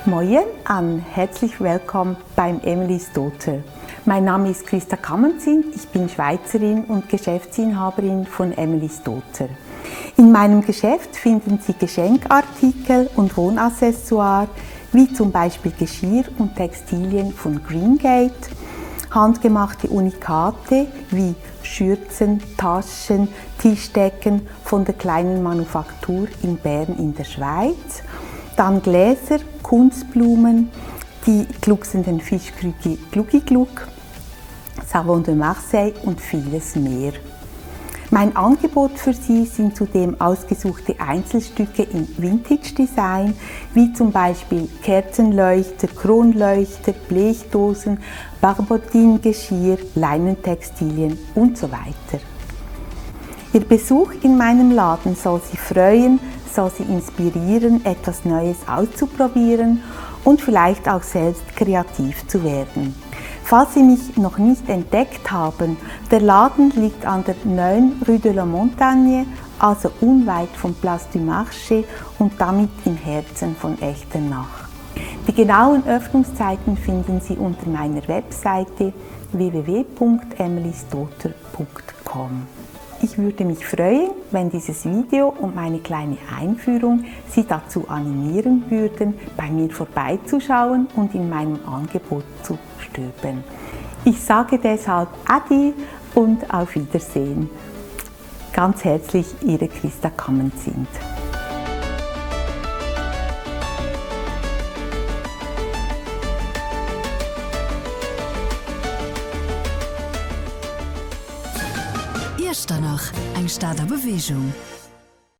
Moin an, herzlich willkommen beim Emilys Dotter. Mein Name ist Christa Kammenzin, ich bin Schweizerin und Geschäftsinhaberin von Emilys Dotter. In meinem Geschäft finden Sie Geschenkartikel und Wohnaccessoires, wie zum Beispiel Geschirr und Textilien von Greengate, handgemachte Unikate wie Schürzen, Taschen, Tischdecken von der kleinen Manufaktur in Bern in der Schweiz, dann Gläser, Kunstblumen, die glucksenden Fischkrüge Glugi-Glug, Savon de Marseille und vieles mehr. Mein Angebot für Sie sind zudem ausgesuchte Einzelstücke in Vintage-Design, wie zum Beispiel Kerzenleuchter, Kronleuchter, Blechdosen, Barbotin-Geschirr, Leinentextilien und so weiter. Ihr Besuch in meinem Laden soll Sie freuen, soll Sie inspirieren, etwas Neues auszuprobieren und vielleicht auch selbst kreativ zu werden. Falls Sie mich noch nicht entdeckt haben, der Laden liegt an der 9 Rue de la Montagne, also unweit vom Place du Marché und damit im Herzen von Echternach. Die genauen Öffnungszeiten finden Sie unter meiner Webseite www.emilysdotter.com. Ich würde mich freuen, wenn dieses Video und meine kleine Einführung Sie dazu animieren würden, bei mir vorbeizuschauen und in meinem Angebot zu stöbern. Ich sage deshalb Adi und auf Wiedersehen. Ganz herzlich, Ihre Christa Kammenzin. Echternach, eng Staat der Bewegung.